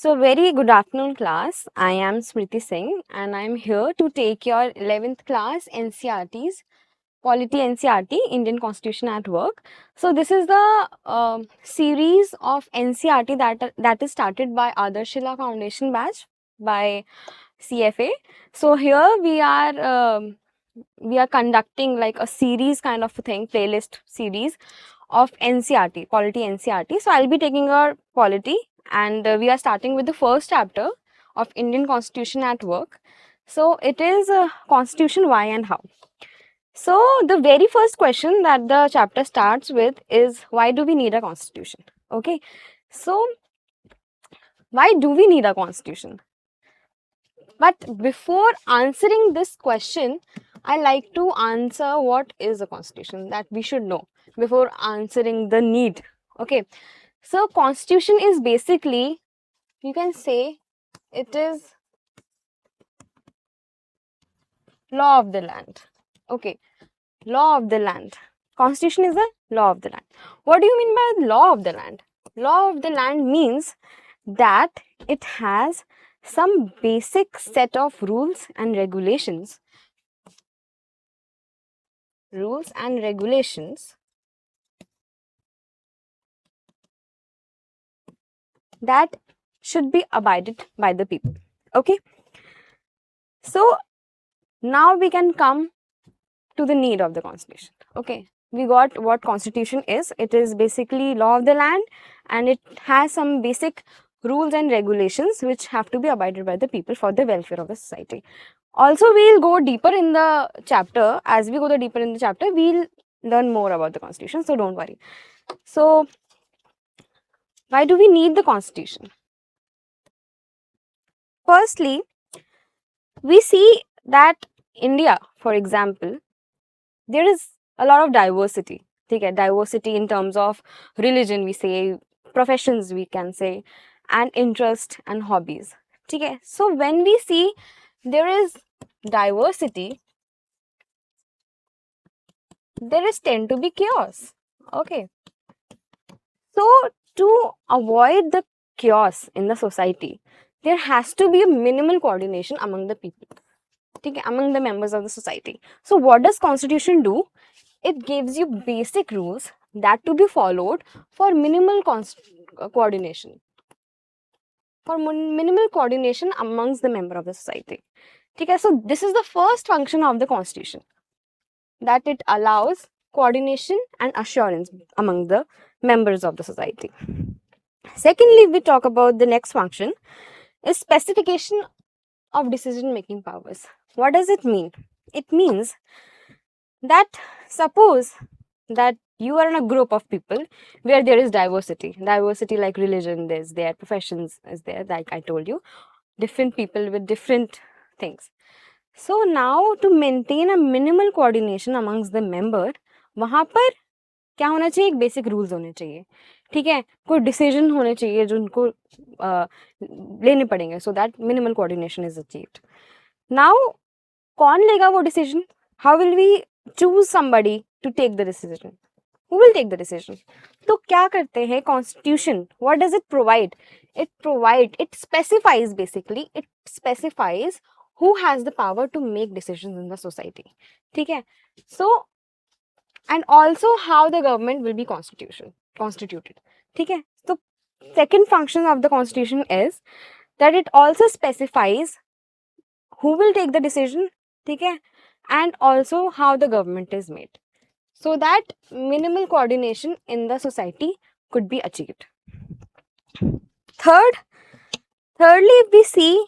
So very good afternoon class. I am Smriti Singh and I am here to take your 11th class NCERT's Polity NCERT Indian Constitution at Work. So this is the series of NCERT that is started by Adarshila Foundation batch by CFA. So here we are conducting like a series kind of a thing, playlist series of NCERT, Polity NCERT. So I'll be taking your polity and we are starting with the first chapter of Indian Constitution at Work. So it is Constitution why and how. So the very first question that the chapter starts with is why do we need a constitution? Okay. So why do we need a constitution? But before answering this question, I like to answer what is a constitution that we should know before answering the need. Okay. So constitution is basically, you can say it is law of the land. Okay. Law of the land. Constitution is the law of the land. What do you mean by law of the land? Law of the land means that it has some basic set of rules and regulations that should be abided by the people. Okay. So now we can come to the need of the constitution. Okay. We got what constitution is. It is basically law of the land and it has some basic rules and regulations which have to be abided by the people for the welfare of the society. Also, we'll go deeper in the chapter. As we go deeper in the chapter, we'll learn more about the constitution. So don't worry. So why do we need the constitution? Firstly, we see that India, for example, there is a lot of diversity. Okay, diversity in terms of religion, we say, professions, we can say, and interest and hobbies. Okay, so when we see there is diversity, there is tend to be chaos. Okay, so to avoid the chaos in the society, there has to be a minimal coordination among the people. Okay, among the members of the society. So what does constitution do? It gives you basic rules that to be followed for minimal coordination. For minimal coordination amongst the member of the society. Okay, so this is the first function of the constitution, that it allows coordination and assurance among the members of the society. Secondly, we talk about the next function is specification of decision making powers. What does it mean? It means that suppose that you are in a group of people where there is diversity like religion is there, professions is there, like I told you, different people with different things. So now to maintain a minimal coordination amongst the member, वहां पर क्या होना चाहिए? एक basic rules होने चाहिए. ठीक है, कोई डिसीजन होने चाहिए जो उनको लेने पड़ेंगे so that minimal coordination is achieved. Now कौन लेगा वो decision? How will we choose somebody to take the decision? Who will take the decision? तो क्या करते हैं constitution? What does it provide? It specifies basically, it specifies who has the power to make decisions in the society. ठीक है? So and also how the government will be constituted. ठीक है? So second function of the constitution is that it also specifies who will take the decision, ठीक है? And also how the government is made, so that minimal coordination in the society could be achieved. Thirdly, if we see,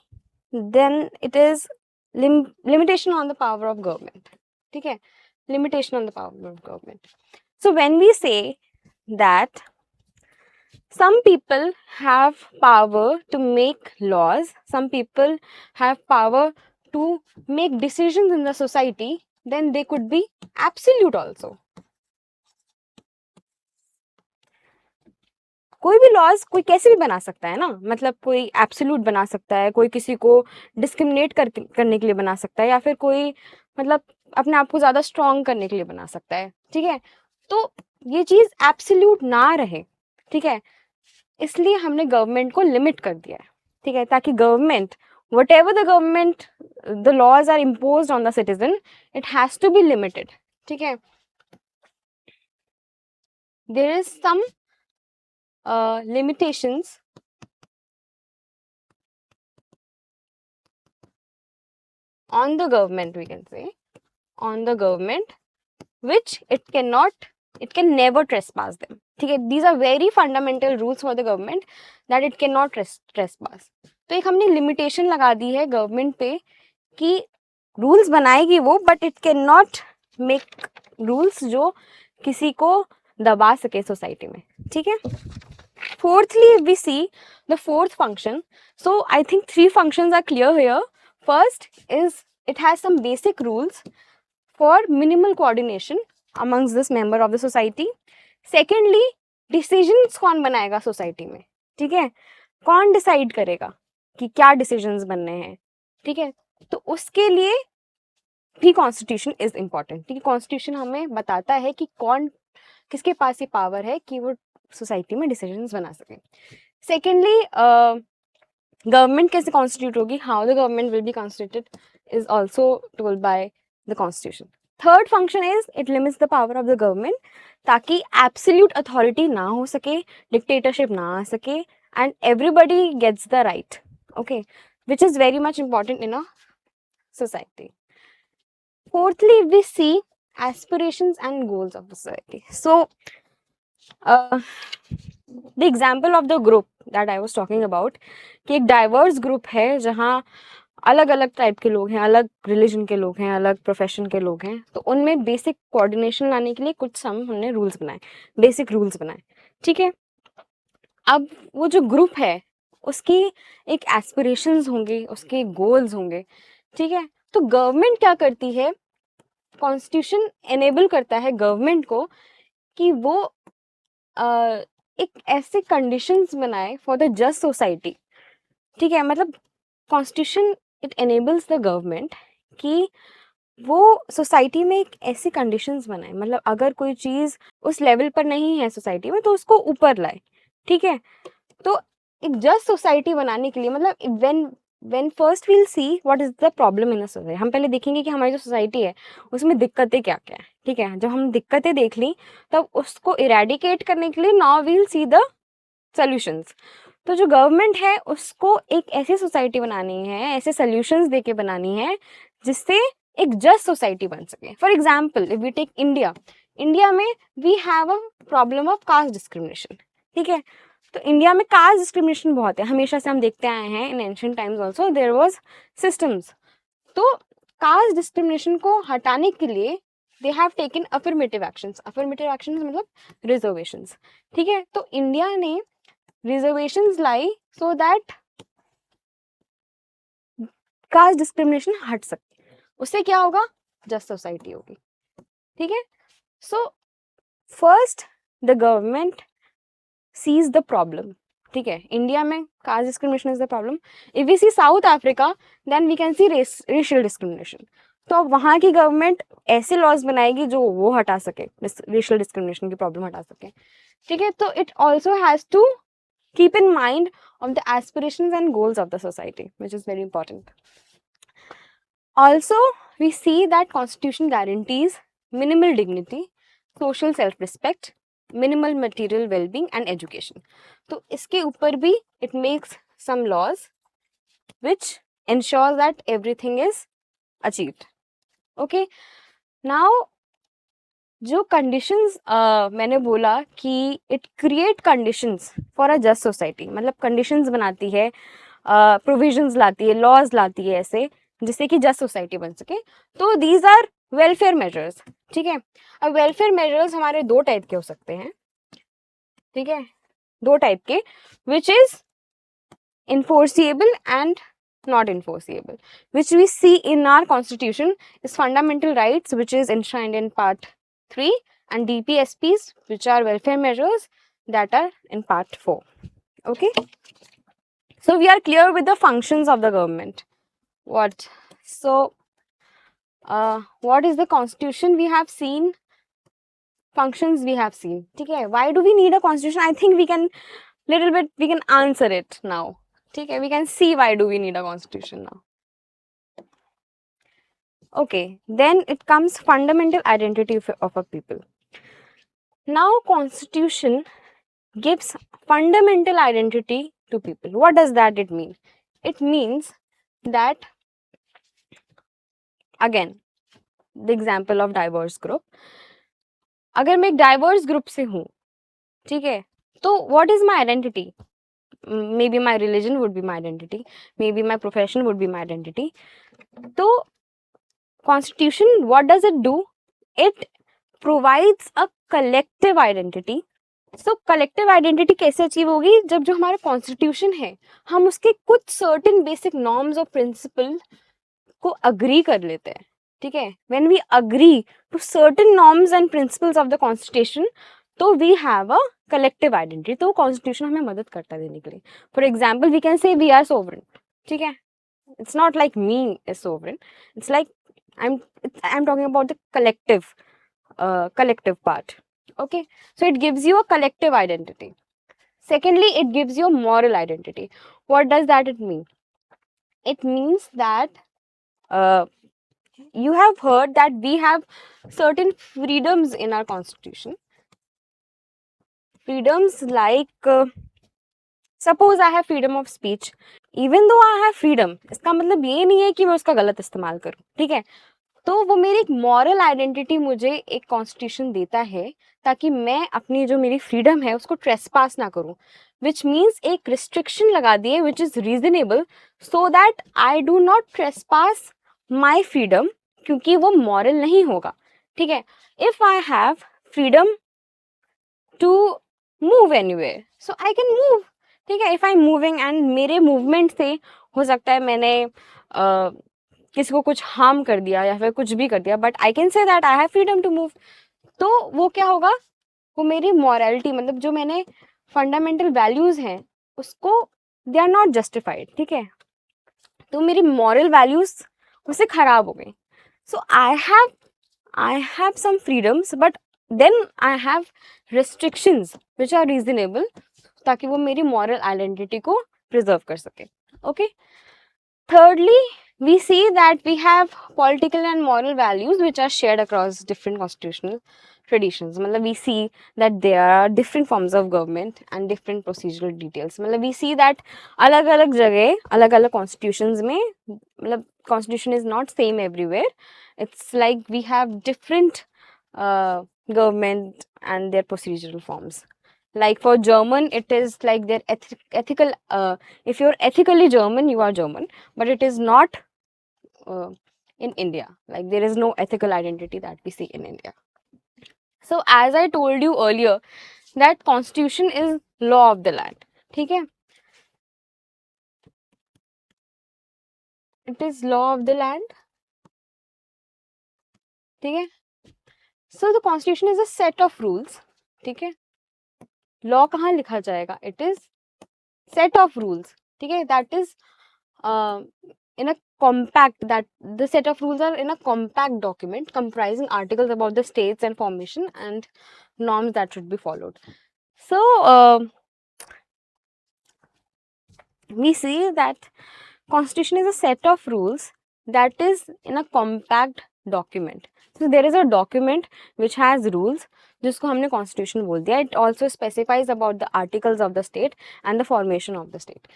then it is limitation on the power of government. Okay, limitation on the power of government. So when we say that some people have power to make laws, some people have power to make decisions in the society, then they could be absolute also. कोई भी laws कोई कैसे भी बना सकता है ना, मतलब कोई एब्सोल्यूट बना सकता है, कोई किसी को डिस्क्रिमिनेट करने के लिए बना सकता है, या फिर कोई मतलब अपने आप को ज्यादा स्ट्रॉन्ग करने के लिए बना सकता है. ठीक है, तो ये चीज एब्सोल्यूट ना रहे. ठीक है, इसलिए हमने गवर्नमेंट को लिमिट कर दिया है. ठीक है, ताकि government whatever the government the laws are imposed on the citizen, it has to be limited. ठीक है, there is some limitations on the government, we can say, on the government which it can never trespass them. ठीक है, these are very fundamental rules for the government that it cannot trespass. तो एक हमने limitation लगा दी है government पे कि rules बनाएगी वो, but it can not make rules जो किसी को दबा सके सोसाइटी में. ठीक है, fourthly we see the fourth function. So I think 3 functions are clear here. First is it has some basic rules for minimal coordination amongst this member of the society. Secondly, decisions कौन बनाएगा society में. ठीक है, कौन decide करेगा कि क्या decisions बनने हैं. ठीक है, तो उसके लिए भी कॉन्स्टिट्यूशन इज इम्पॉर्टेंट. ठीक है, कॉन्स्टिट्यूशन हमें बताता है कि कौन किसके पास ये पावर है कि वो सोसाइटी में डिसीजंस बना सके. सेकेंडली, गवर्नमेंट कैसे कॉन्स्टिट्यूट होगी, how the government will be constituted is also told by the constitution. Third function is it limits the power of the government, ताकि एब्सोल्यूट अथॉरिटी ना हो सके, डिक्टेटरशिप ना आ सके, and everybody gets the right. Okay, which is very much important in a society. Fourthly, we see aspirations and goals of the society. So, the example of the group that I was talking about, कि एक diverse group है जहाँ अलग अलग type के लोग हैं, अलग रिलीजन के लोग हैं, अलग प्रोफेशन के लोग हैं, तो उनमें बेसिक कोऑर्डिनेशन लाने के लिए कुछ हमने रूल्स बनाए, बेसिक रूल्स बनाए. ठीक है, अब वो जो ग्रुप है उसकी एक एस्पिरेशंस होंगे, उसके गोल्स होंगे. ठीक है, तो गवर्नमेंट क्या करती है, कॉन्स्टिट्यूशन एनेबल करता है गवर्नमेंट को कि वो एक ऐसे कंडीशंस बनाए फॉर द जस्ट सोसाइटी. ठीक है, मतलब constitution it enables the government कि वो सोसाइटी में एक ऐसी कंडीशंस बनाए, मतलब अगर कोई चीज़ उस लेवल पर नहीं है सोसाइटी में तो उसको ऊपर लाए. ठीक है, तो एक जस्ट सोसाइटी बनाने के लिए, मतलब when first we'll see what is the problem in a society, हम पहले देखेंगे कि हमारी जो सोसाइटी है उसमें दिक्कतें क्या क्या है. ठीक है, जब हम दिक्कतें देख ली तब उसको इरेडिकेट करने के लिए now we'll see the solutions. तो जो गवर्नमेंट है उसको एक ऐसी सोसाइटी बनानी है, ऐसे सॉल्यूशंस देके बनानी है जिससे एक जस्ट सोसाइटी बन सके. For example, if we take India, India में we have a problem of caste discrimination. ठीक है, तो इंडिया में कास्ट डिस्क्रिमिनेशन बहुत है, हमेशा से हम देखते आए हैं. In ancient times also there was systems. तो कास्ट डिस्क्रिमिनेशन को हटाने के लिए they have taken affirmative actions. Affirmative actions मतलब रिजर्वेशंस. ठीक है, तो इंडिया ने रिजर्वेशंस लाई सो दैट कास्ट डिस्क्रिमिनेशन हट सके. उससे क्या होगा, जस्ट सोसाइटी होगी. ठीक है, so first the government sees the problem. ठीक है, इंडिया में caste discrimination is the problem. If we see South Africa then we can see racial discrimination. तो अब वहाँ की गवर्नमेंट ऐसे लॉज बनाएगी जो वो हटा सके, रेशियल डिस्क्रिमिनेशन की प्रॉब्लम हटा सके. ठीक है, तो it also has to keep in mind of the aspirations and goals of the society, which is very important. Also, we see that constitution guarantees minimal dignity, social self-respect, minimal material well-being and education. तो इसके ऊपर भी it makes some laws which ensures that everything is achieved. Okay, now जो conditions मैंने बोला कि it create conditions for a just society, मतलब conditions बनाती है, प्रोविजंस लाती है, लॉज लाती है ऐसे जिससे कि जस्ट सोसाइटी बन सके. तो दीज आर वेलफेयर मेजर्स. ठीक है, अब वेलफेयर मेजर्स हमारे 2 टाइप के हो सकते हैं. ठीक है, 2 टाइप के, which is enforceable and not enforceable, which we see in our constitution is fundamental rights, which is enshrined in part 3, and DPSPs, which are welfare measures, that are in part 4. Okay, so we are clear with the functions of the government. What is the constitution? We have seen functions, we have seen. Okay, why do we need a constitution? I think we can answer it now. ठीक है, we can see why do we need a constitution now. Okay, then it comes fundamental identity of a people. Now constitution gives fundamental identity to people. What does that it mean? It means that, again, the example of diverse group. अगर मैं एक diverse group से हूँ, ठीक है, तो what is my identity? maybe my religion would be my identity, maybe my profession would be my identity. So constitution, what does it do? It provides a collective identity. So collective identity कैसे achieve होगी? जब जो हमारा constitution है, हम उसके कुछ certain basic norms और प्रिंसिपल को अग्री कर लेते हैं, ठीक है. When we agree to certain norms and principles of the constitution, तो we have a collective identity. तो कॉन्स्टिट्यूशन हमें मदद करता है देने के लिए. For example we can say we are sovereign, ठीक है. It's not like me is sovereign, it's like I am talking about the collective part. Okay, so it gives you a collective identity. Secondly, it gives you a moral identity. What does that it mean? It means that you have heard that we have certain freedoms in our constitution. Freedoms like suppose I have freedom of speech. Even though I have freedom, इसका मतलब ये नहीं है कि मैं उसका गलत इस्तेमाल करूं, ठीक है. तो वो मेरी एक मॉरल आइडेंटिटी मुझे एक कॉन्स्टिट्यूशन देता है, ताकि मैं अपनी जो मेरी फ्रीडम है उसको ट्रेसपास ना करूं. विच मीन्स एक रिस्ट्रिक्शन लगा दिए which is reasonable, so that I do not trespass my freedom, क्योंकि वो मॉरल नहीं होगा, ठीक है. If I have freedom to move anywhere, so I can move, ठीक है. If I am moving and मेरे मूवमेंट से हो सकता है मैंने किसी को कुछ हार्म कर दिया या फिर कुछ भी कर दिया, but I can say that I have freedom to move. तो वो क्या होगा? वो मेरी मॉरलिटी, मतलब जो मैंने फंडामेंटल वैल्यूज हैं उसको, दे आर नॉट जस्टिफाइड, ठीक है. तो मेरी मॉरल वैल्यूज उससे खराब हो गई. So I have some freedoms, but then I have restrictions which are reasonable, ताकि वो मेरी मॉरल आइडेंटिटी को प्रिजर्व कर सके. Okay. Thirdly, we see that we have political and moral values which are shared across different constitutional traditions. मतलब we see that there are different forms of government and different procedural details. मतलब we see that अलग अलग जगह अलग अलग constitutions में, मतलब constitution is not same everywhere. It's like we have different government and their procedural forms. Like for German, it is like their ethical. If you're ethically German, you are German, but it is not in India. Like there is no ethical identity that we see in India. So as I told you earlier, that constitution is law of the land. ठीक है? It is law of the land. ठीक है? So the constitution is a set of rules. ठीक है? Law कहाँ लिखा जाएगा? It is set of rules, ठीक है. That is in a compact, that the set of rules are in a compact document comprising articles about the states and formation and norms that should be followed. So we see that constitution is a set of rules that is in a compact document. So there is a document which has rules, जिसको हमने constitution बोल दिया. It also specifies about the articles of the state and the formation of the state.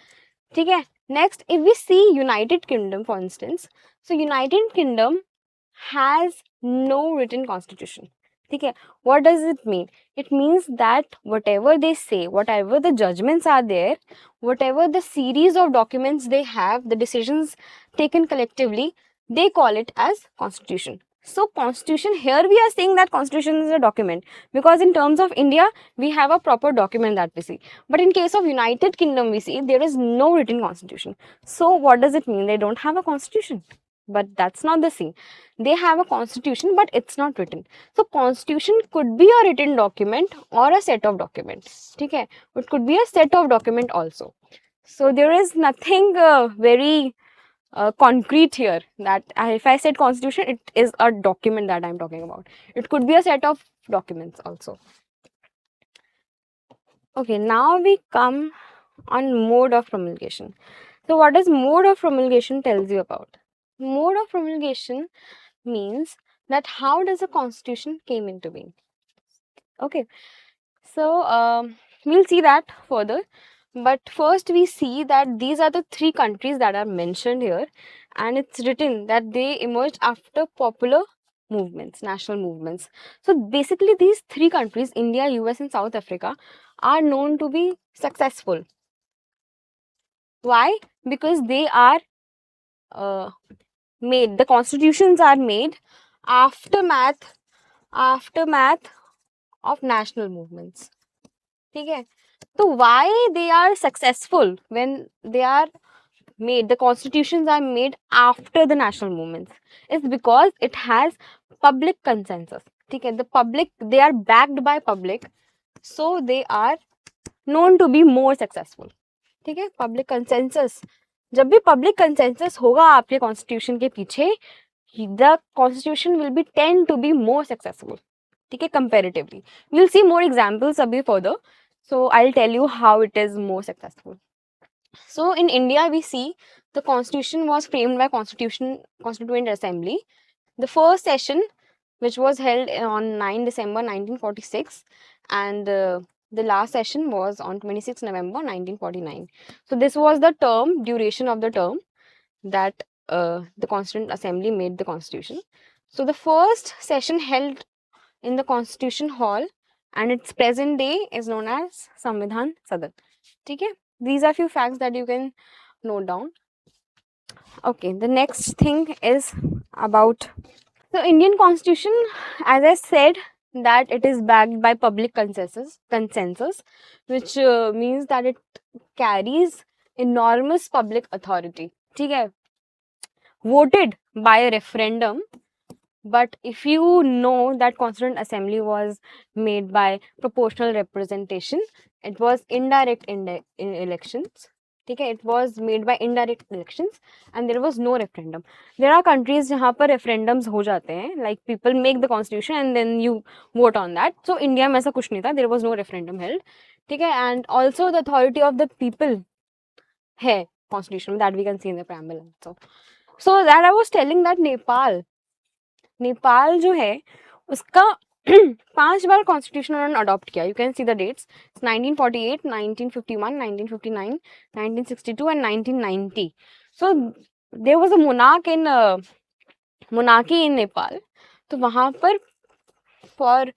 ठीक है. Next, if we see United Kingdom, for instance, so United Kingdom has no written constitution. ठीक है. What does it mean? It means that whatever they say, whatever the judgments are there, whatever the series of documents they have, the decisions taken collectively, they call it as constitution. So constitution, here we are saying that constitution is a document, because in terms of India we have a proper document that we see, but in case of United Kingdom we see there is no written constitution. So what does it mean? They don't have a constitution. But that's not the same. They have a constitution but it's not written. So constitution could be a written document or a set of documents. ठीक है? It could be a set of document also. So there is nothing very concrete here, that if I said constitution, it is a document that I'm talking about. It could be a set of documents also. Okay, now we come on mode of promulgation. So what does mode of promulgation tells you about? Mode of promulgation means that how does a constitution came into being. Okay, so we'll see that further, but first we see that these are the three countries that are mentioned here, and it's written that they emerged after popular movements, national movements. So basically these three countries, India, US and South Africa, are known to be successful. Why? Because they are uh, made, the constitutions are made aftermath of national movements. Okay, so why they are successful when they are made, the constitutions are made after the national movements, is because it has public consensus. Okay, the public, they are backed by public, so they are known to be more successful. ठीक है, public consensus, जब भी public consensus होगा आपके constitution के पीछे, the constitution will be tend to be more successful. ठीक है, comparatively we will see more examples अभी further. So I'll tell you how it is more successful. So in India we see the constitution was framed by Constituent Assembly. The first session, which was held on 9 December 1946, and the last session was on 26 November 1949. So this was the term, duration of the term that the Constituent Assembly made the constitution. So the first session held in the Constitution Hall, and its present day is known as Samvidhan Sadan. Okay, these are few facts that you can note down. Okay, the next thing is about the Indian Constitution, as I said, that it is backed by public consensus, which means that it carries enormous public authority. ठीक है, voted by a referendum. But if you know that Constituent Assembly was made by proportional representation, it was indirect in elections. Okay, it was made by indirect elections and there was no referendum. There are countries जहाँ पर referendums हो जाते हैं, like people make the constitution and then you vote on that. So India में ऐसा कुछ नहीं था, there was no referendum held. ठीक है, and also the authority of the people है constitution that we can see in the preamble also. So that I was telling that Nepal जो है उसका 5 बार कॉन्स्टिट्यूशन उन्होंने अडॉप्ट किया. You can see the dates, 1948, 1951, 1959, 1962 and 1990. So there was a monarchy in Nepal. तो वहाँ पर for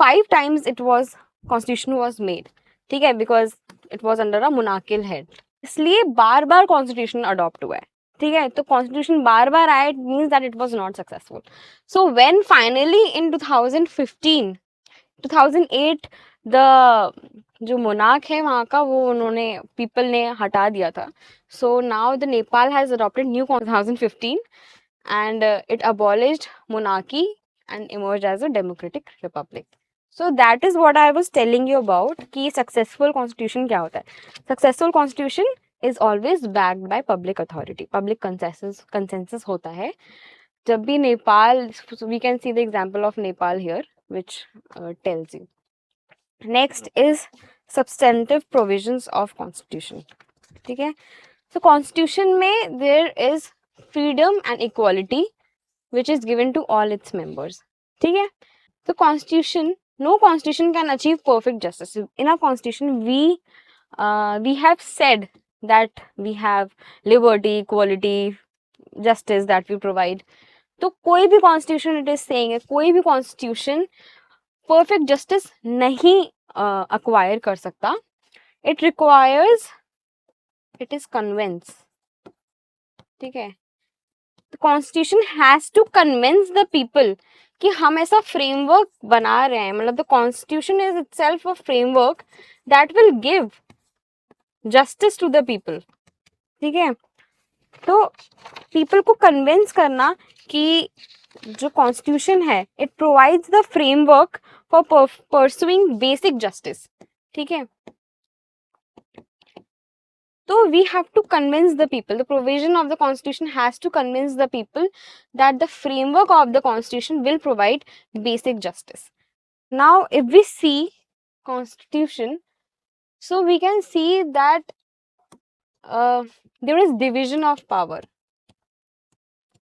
5 times it was constitution was made. ठीक है, because it was under a monarchial head, इसलिए बार बार कॉन्स्टिट्यूशन अडॉप्ट हुआ है. ठीक है, तो कॉन्स्टिट्यूशन बार बार आया, it means that it was not successful. So when finally in 2015 2008 the जो मोनार्क है वहाँ का, वो उन्होंने पीपल ने हटा दिया था. So now the Nepal has adopted new 2015 and it abolished monarchy and emerged as a democratic republic. So that is what I was telling you about कि successful constitution क्या होता है. Successful constitution is always backed by public authority, public consensus होता है. जब भी Nepal, we can see the example of Nepal here, which tells you. Next is substantive provisions of constitution. ठीक है, so constitution में there is freedom and equality which is given to all its members. ठीक है, so constitution, no constitution can achieve perfect justice. In our constitution we have said that we have liberty, equality, justice that we provide. तो कोई भी constitution, it is saying है, कोई भी constitution perfect justice नहीं acquire कर सकता. It requires, it is convince. ठीक है, the constitution has to convince the people कि हम ऐसा framework बना रहे हैं. मतलब the constitution is itself a framework that will give justice to the people. ठीक है, तो people को convince करना कि जो constitution है, it provides the framework for pursuing basic justice. ठीक है, so we have to convince the people. The provision of the constitution has to convince the people that the framework of the constitution will provide basic justice. Now if we see constitution, So we can see that there is division of power.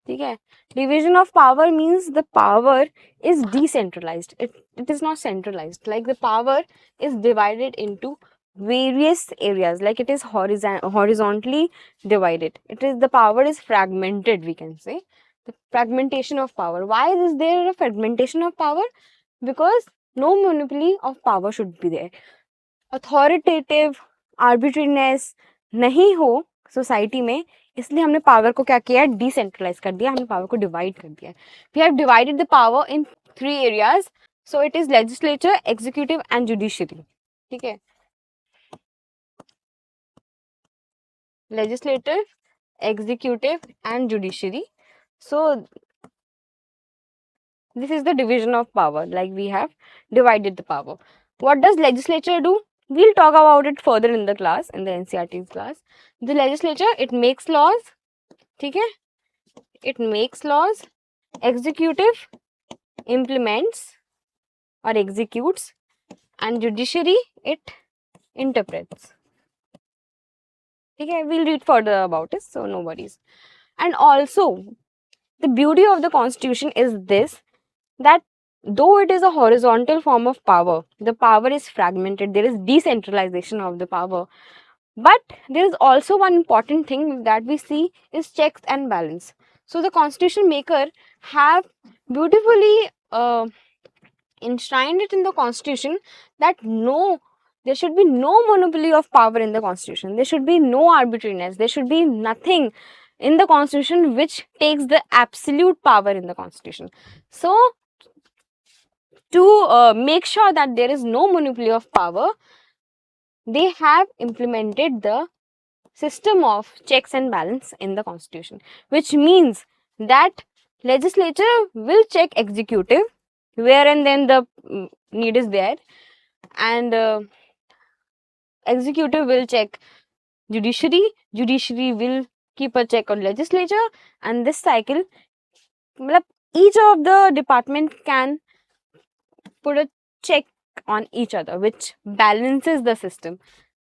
Okay, division of power means the power is decentralized. It is not centralized. Like the power is divided into various areas. Like it is horizontally divided. It is the power is fragmented. We can say the fragmentation of power. Why is there a fragmentation of power? Because no monopoly of power should be there. Authoritative arbitrariness नहीं हो society में, इसलिए हमने power को क्या किया है, decentralise कर दिया, हमने पावर को डिवाइड कर दिया. We have divided the power in 3 areas. So it is legislature, executive and judiciary. ठीक है, legislative, executive and judiciary. So this is the division of power. Like we have divided the power. What does legislature do? We'll talk about it further in the class, in the NCERT class. The legislature, it makes laws. Okay? It makes laws. Executive implements or executes. And judiciary, it interprets. Okay? We'll read further about it, so no worries. And also, the beauty of the constitution is this, that though it is a horizontal form of power, the power is fragmented, there is decentralization of the power. But there is also one important thing that we see is checks and balance. So the constitution maker have beautifully enshrined it in the constitution that there should be no monopoly of power in the constitution. There should be no arbitrariness. There should be nothing in the constitution which takes the absolute power in the constitution. So to make sure that there is no monopoly of power, they have implemented the system of checks and balance in the constitution, which means that legislature will check executive where and then the need is there, and executive will check judiciary, judiciary will keep a check on legislature, and this cycle, each of the department can put a check on each other, which balances the system.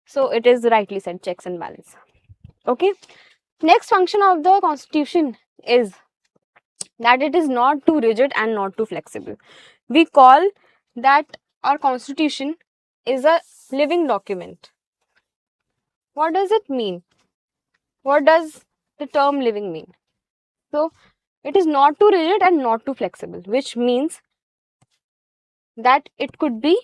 So it is rightly said, checks and balance. Okay. Next function of the constitution is that it is not too rigid and not too flexible. We call that our constitution is a living document. What does it mean? What does the term living mean? So it is not too rigid and not too flexible, which means that it could be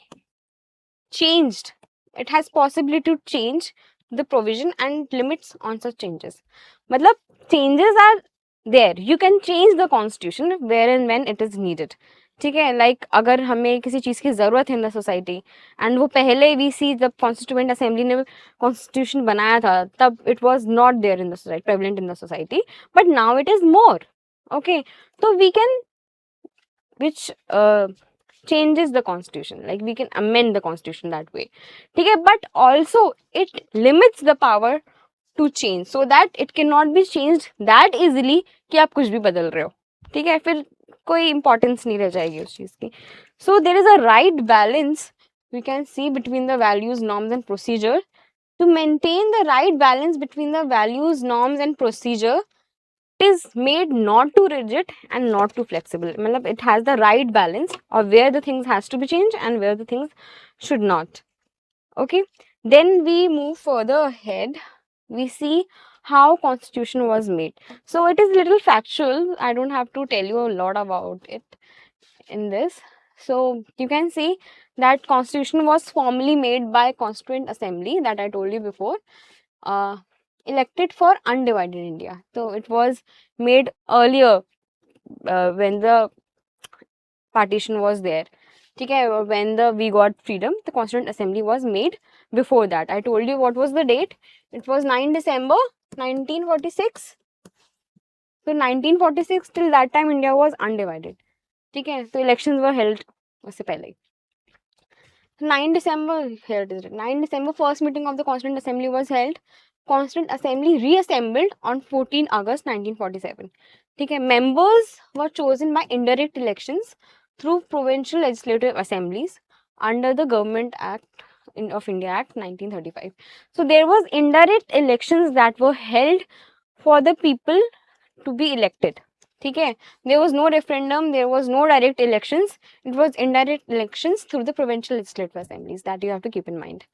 changed. It has possibility to change the provision and limits on such changes. Matlab, changes are there. You can change the constitution where and when it is needed. ठीक है, like अगर हमें किसी चीज़ की ज़रूरत है इन the society, and वो पहले वी सी जब कॉन्स्टिट्यूएंट असेंबली ने कॉन्स्टिट्यूशन बनाया था तब it was not there in the society, prevalent in the society, but now it is more. Okay, तो we can which changes the constitution, like we can amend the constitution that way. Okay, but also it limits the power to change so that it cannot be changed that easily कि आप कुछ भी बदल रहे हो. ठीक है, फिर कोई importance नहीं रह जाएगी उस चीज़ की. So there is a right balance we can see between the values, norms and procedure. To maintain the right balance between the values, norms and procedure, it is made not too rigid and not too flexible. It has the right balance of where the things has to be changed and where the things should not. Okay, then we move further ahead. We see how constitution was made. So it is little factual. I don't have to tell you a lot about it in this. So you can see that constitution was formally made by Constituent Assembly that I told you before. Elected for undivided India. So it was made earlier when the partition was there. Okay, when we got freedom, the Constituent Assembly was made. Before that, I told you what was the date. It was 9 December 1946. So 1946, till that time India was undivided. Okay, so elections were held उससे पहले. 9 December, here it is. 9 December, first meeting of the Constituent Assembly was held. Constituent Assembly reassembled on 14 August 1947. Okay, members were chosen by indirect elections through provincial legislative assemblies under the Government Act of India Act 1935. So there was indirect elections that were held for the people to be elected. ठीक है, there was no referendum, there was no direct elections, it was indirect elections through the provincial legislative assemblies. That you have to keep in mind.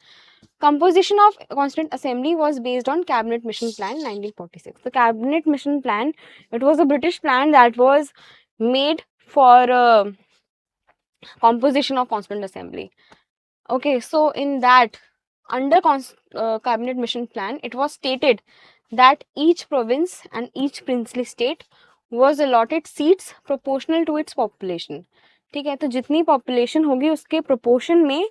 Composition of Constituent Assembly was based on Cabinet Mission Plan 1946. The Cabinet Mission Plan, it was a British plan that was made for composition of Constituent Assembly. Okay, so in that, under Cabinet Mission Plan, it was stated that each province and each princely state was allotted seats proportional to its population. ठीक है, तो जितनी population होगी उसके proportion में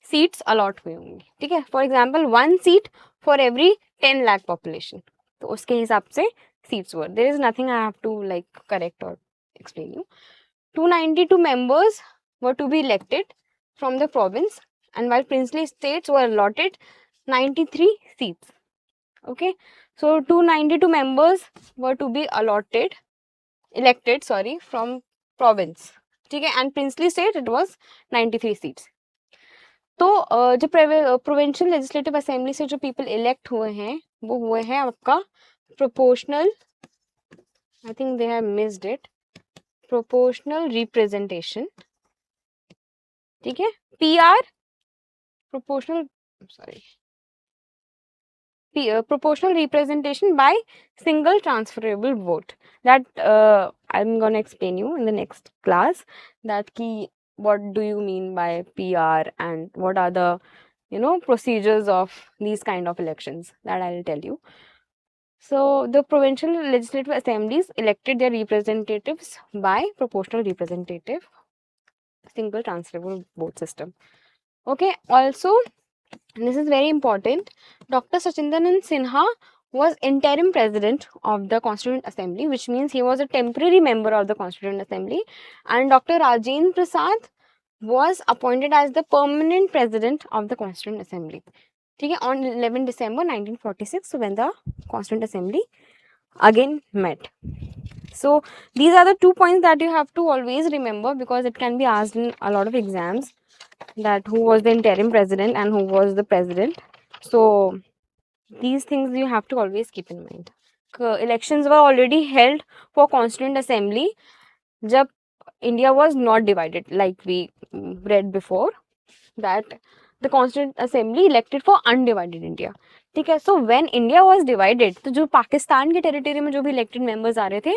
seats allot हुई होंगी. ठीक है, for example 1 seat for every 10 lakh population. तो उसके हिसाब से seats were. There is nothing I have to like correct or explain you. 292 members were to be elected from the province, and while princely states were allotted 93 seats. Okay, so 292 members were to be elected from province. ठीक है, and princely state it was 93 seats. तो जो provincial legislative assembly से जो people elect हुए हैं वो हुए हैं आपका proportional, I think they have missed it, proportional representation. ठीक है, PR proportional, sorry, proportional representation by single transferable vote. That I'm gonna explain you in the next class that key what do you mean by PR and what are the procedures of these kind of elections, that I'll tell you. So the provincial legislative assemblies elected their representatives by proportional representative single transferable vote system. Okay, also this is very important, Dr. Sachindanan Sinha was interim president of the Constituent Assembly, which means he was a temporary member of the Constituent Assembly, and Dr. Rajendra Prasad was appointed as the permanent president of the Constituent Assembly. ठीक है, on 11 December 1946, when the Constituent Assembly again met. So these are the 2 points that you have to always remember, because it can be asked in a lot of exams, that who was the interim president and who was the president. So these things you have to always keep in mind. Elections were already held for Constituent Assembly jab India was not divided, like we read before, that the Constituent Assembly elected for undivided India. ठीक है, so when India was divided, तो जो पाकिस्तान के territory में जो भी elected members आ रहे थे,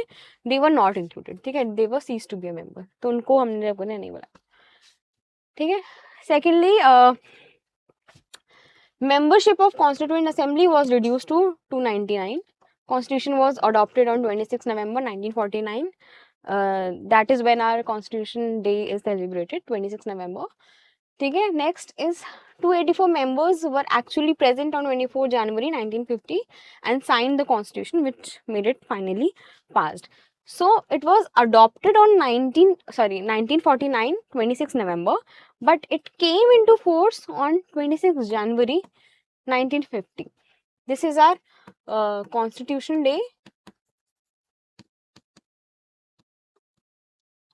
they were not included. ठीक है, they were ceased to be a member. तो उनको हमने लोगों ने नहीं बोला. ठीक है. Secondly, membership of Constituent Assembly was reduced to 299. Constitution was adopted on 26 November 1949. That is when our Constitution Day is celebrated, 26 November. ठीक है, next is 284 members were actually present on 24 January 1950 and signed the Constitution, which made it finally passed. So it was adopted on 1949, 26 November, but it came into force on 26 January 1950. This is our Constitution Day.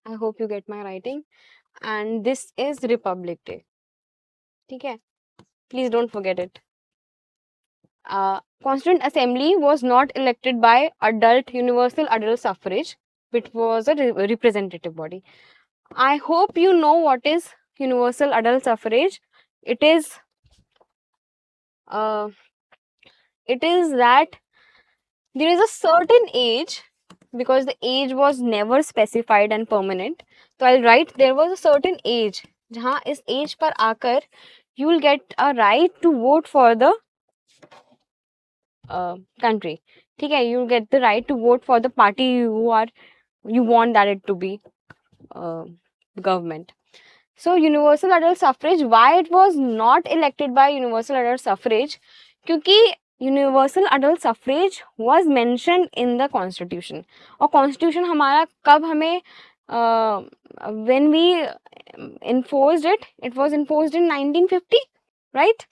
I hope you get my writing. And this is Republic Day. Okay, please don't forget it. Constituent Assembly was not elected by universal adult suffrage, which was a representative body. I hope you know what is universal adult suffrage. It is that there is a certain age, because the age was never specified and permanent. So I'll write there was a certain age जहाँ इस age पर आकर you will get a right to vote for the country. ठीक है, you will get the right to vote for the party you want that it to be government. So universal adult suffrage, why it was not elected by universal adult suffrage? क्योंकि universal adult suffrage was mentioned in the constitution. और constitution हमारा कब हमें when we enforced it was enforced in 1950, right?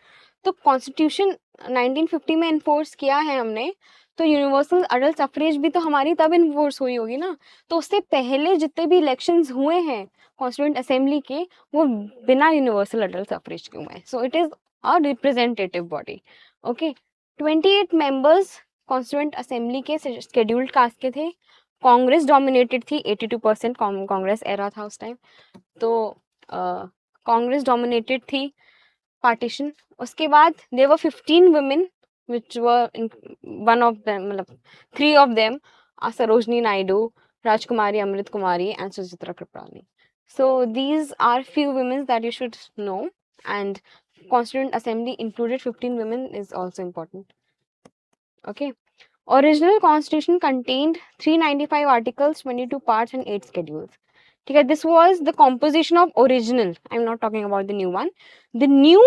तो constitution 1950 में enforce किया है हमने, तो यूनिवर्सल अडल्ट सफरेज भी तो हमारी तब इन्फोर्स हुई होगी ना, तो उससे पहले जितने भी इलेक्शंस हुए हैं कॉन्स्टिट्यूंट असेंबली के, वो बिना यूनिवर्सल अडल्ट सफरेज के हुए हैं. सो it is a representative body. Okay, 28 members constituent assembly के शेड्यूल्ड कास्ट के थे. कांग्रेस डोमिनेटेड थी, 82% कांग्रेस एरा था उस टाइम. तो कांग्रेस डोमिनेटेड थी पार्टीशन. उसके बाद there were 15 women which were one of them, मतलब 3 of them are Sarojini Naidu, Rajkumari, Amrit Kumari and Suchitra Kripalani. So these are few women that you should know, and Constituent Assembly included 15 women is also important. Okay. Original Constitution contained 395 articles, 22 parts and 8 schedules. Okay, this was the composition of original. I'm not talking about the new one. The new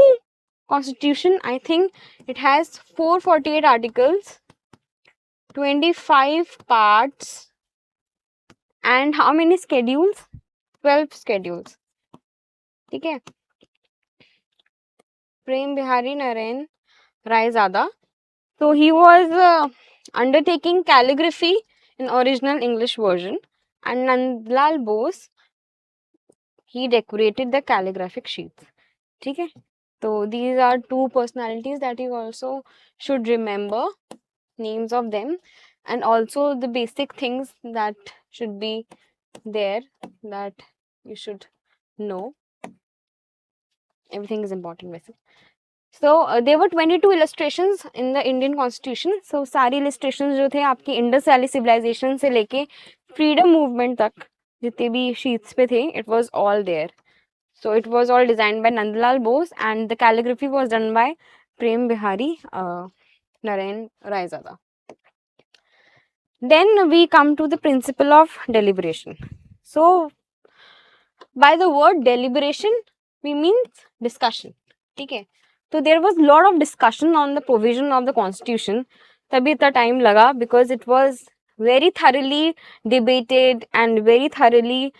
Constitution, I think it has 448 articles, 25 parts, and how many schedules? 12 schedules. Okay. Prem Bihari Narayan Raizada. So he was undertaking calligraphy in original English version, and Nandlal Bose, he decorated the calligraphic sheets. Okay. So these are two personalities that you also should remember names of them, and also the basic things that should be there that you should know. Everything is important basically. So there were 22 illustrations in the Indian Constitution. So सारी illustrations जो थे आपकी Indus valley civilization से लेके freedom movement तक जितने भी sheets पे थे, it was all there. So it was all designed by Nandlal Bose, and the calligraphy was done by Prem Bihari Narayan Raizada. Then we come to the principle of deliberation. So by the word deliberation, we mean discussion. Okay. So there was a lot of discussion on the provision of the constitution. तभी इतना time लगा because it was very thoroughly debated and very thoroughly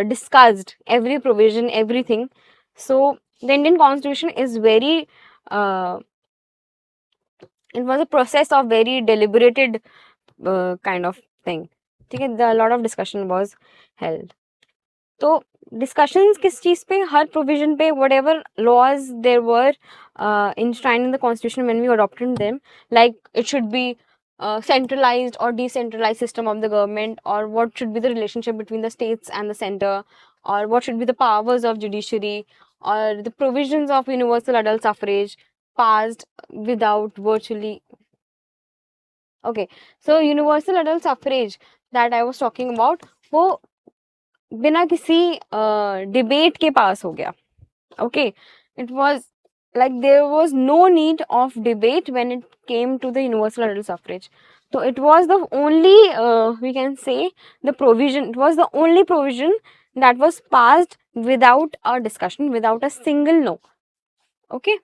discussed, every provision, everything. So the Indian constitution is very it was a process of very deliberated kind of thing. ठीक है, a lot of discussion was held. तो discussions किस चीज़ पे, हर provision पे, whatever laws there were enshrined in the constitution when we adopted them, like it should be centralized or decentralized system of the government, or what should be the relationship between the states and the center, or what should be the powers of judiciary, or the provisions of universal adult suffrage passed without virtually. Okay, so universal adult suffrage that I was talking about, वो बिना किसी debate के पास हो गया. Okay, it was like there was no need of debate when it came to the universal adult suffrage. So it was the only we can say the provision, it was the only provision that was passed without a discussion, without a single no. Okay,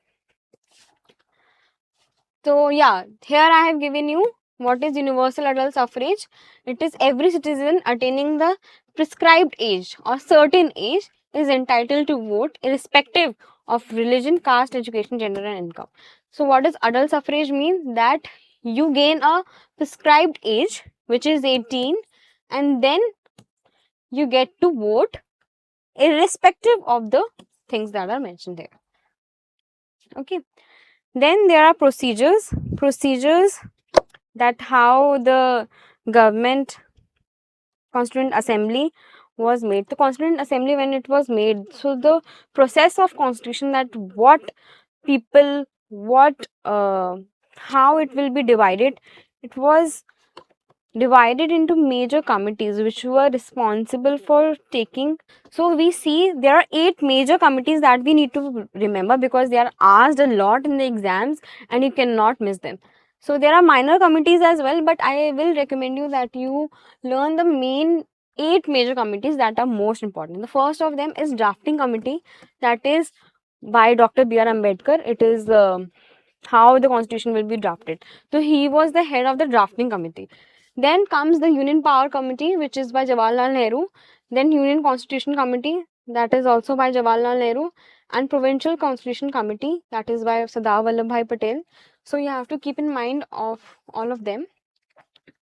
so yeah, here I have given you what is universal adult suffrage. It is every citizen attaining the prescribed age or certain age is entitled to vote irrespective of religion, caste, education, gender and income. So what does adult suffrage mean? That you gain a prescribed age which is 18, and then you get to vote irrespective of the things that are mentioned here. Okay, then there are procedures that how the government constituent assembly was made. The constituent assembly, when it was made, so the process of constitution, that what people, what how it will be divided, it was divided into major committees which were responsible for taking. So we see there are 8 major committees that we need to remember because they are asked a lot in the exams and you cannot miss them. So there are minor committees as well, but I will recommend you that you learn the main 8 major committees that are most important. The first of them is drafting committee, that is by Dr. B.R. Ambedkar. It is how the constitution will be drafted. So he was the head of the drafting committee. Then comes the Union Power Committee, which is by Jawaharlal Nehru. Then Union Constitution Committee, that is also by Jawaharlal Nehru. And Provincial Constitution Committee, that is by Sardar Vallabhbhai Patel. So you have to keep in mind of all of them.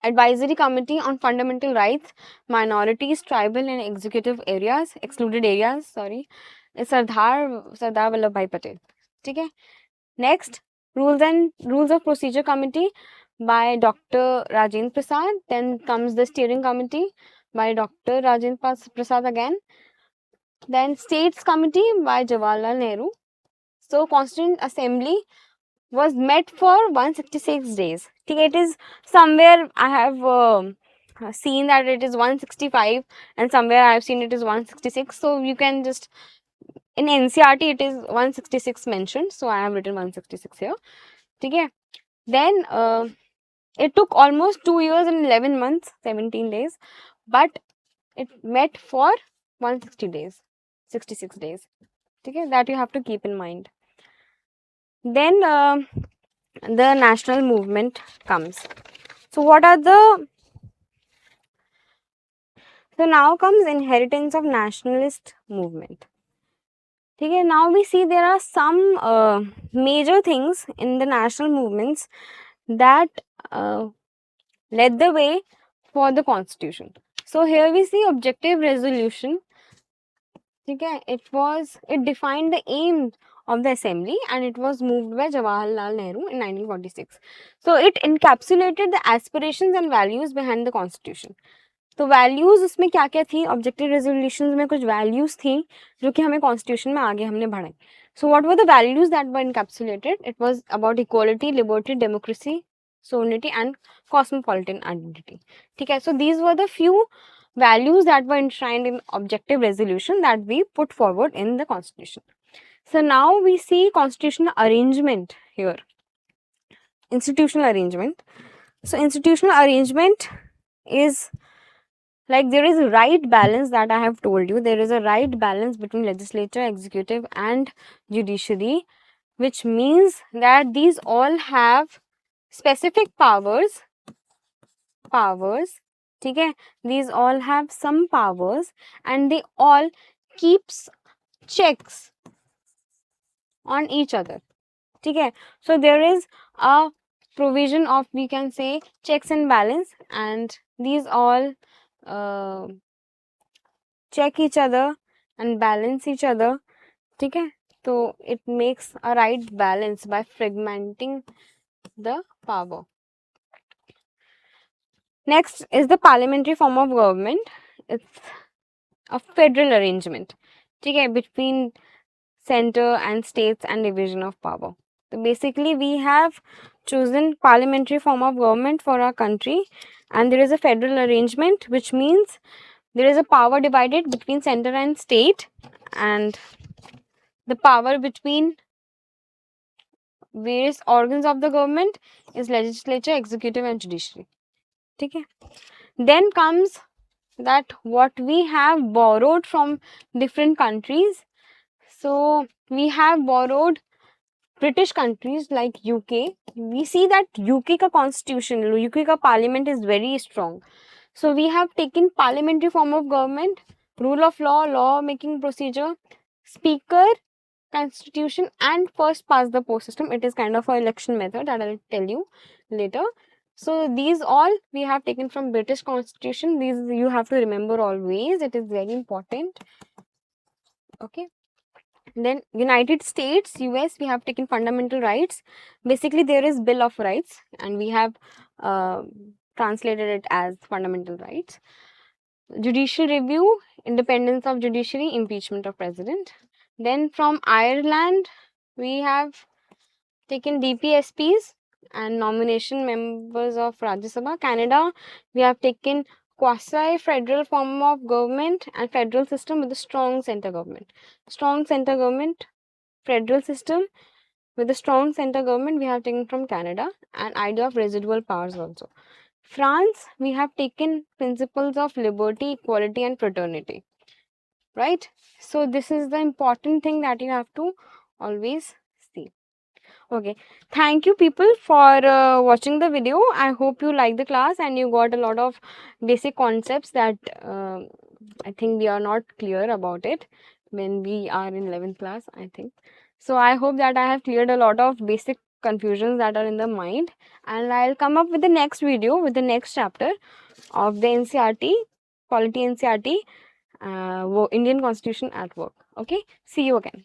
Advisory Committee on Fundamental Rights, Minorities, Tribal and Executive Areas, Excluded Areas, sorry, is Sardar Vallabhbhai Patel. ठीक है. Next, Rules of Procedure Committee by Dr. Rajendra Prasad. Then comes the Steering Committee by Dr. Rajendra Prasad again. Then States Committee by Jawaharlal Nehru. So Constituent Assembly was met for 166 days. It is somewhere I have seen that it is 165 and somewhere I have seen it is 166. So you can just, in NCRT it is 166 mentioned. So I have written 166 here. Okay. Then it took almost 2 years and 11 months, 17 days. But it met for 160 days, 66 days. Okay. That you have to keep in mind. Then the national movement comes. So what are the, so now comes inheritance of nationalist movement. Okay, now we see there are some major things in the national movements that led the way for the constitution. So here we see objective resolution. Okay, it defined the aim of the assembly and it was moved by Jawaharlal Nehru in 1946. So it encapsulated the aspirations and values behind the constitution. तो values उसमें क्या क्या थी, objective resolutions में कुछ values थी जो कि हमें कॉन्स्टिट्यूशन में आगे हमने बढ़ाई. So what were the values that were encapsulated? It was about equality, liberty, democracy, sovereignty and cosmopolitan identity. ठीक है, so these were the few values that were enshrined in objective resolution that we put forward in the constitution. So now we see constitutional arrangement here. Institutional arrangement. So institutional arrangement is like there is a right balance that I have told you. There is a right balance between legislature, executive and judiciary, which means that these all have specific powers. ठीक है, these all have some powers and they all keeps checks on each other. ठीक है, so there is a provision of, we can say, checks and balance, and these all check each other and balance each other. ठीक है, so it makes a right balance by fragmenting the power. Next is the parliamentary form of government. It's a federal arrangement, ठीक है, between center and states and division of power. So basically we have chosen parliamentary form of government for our country, and there is a federal arrangement, which means there is a power divided between center and state, and the power between various organs of the government is legislature, executive and judiciary. Okay. Then comes that what we have borrowed from different countries. So we have borrowed British countries like UK. We see that UK ka constitution, UK ka parliament is very strong. So we have taken parliamentary form of government, rule of law, law making procedure, speaker, constitution and first past the post system. It is kind of a election method that I'll tell you later. So these all we have taken from British constitution. These you have to remember always. It is very important. Okay. Then United States, US, we have taken fundamental rights. Basically there is Bill of Rights and we have translated it as fundamental rights. Judicial review, independence of judiciary, impeachment of president. Then from Ireland, we have taken DPSPs and nomination members of Rajya Sabha. Canada, we have taken quasi-federal form of government and federal system with a strong center government. Strong center government, federal system with a strong center government we have taken from Canada, and idea of residual powers also. France, we have taken principles of liberty, equality and fraternity. Right? So this is the important thing that you have to always see. Okay, thank you people for watching the video. I hope you like the class and you got a lot of basic concepts that I think we are not clear about it when we are in 11th class, I think. So I hope that I have cleared a lot of basic confusions that are in the mind, and I'll come up with the next video with the next chapter of the NCRT, Polity NCRT, Indian Constitution at Work. Okay, see you again.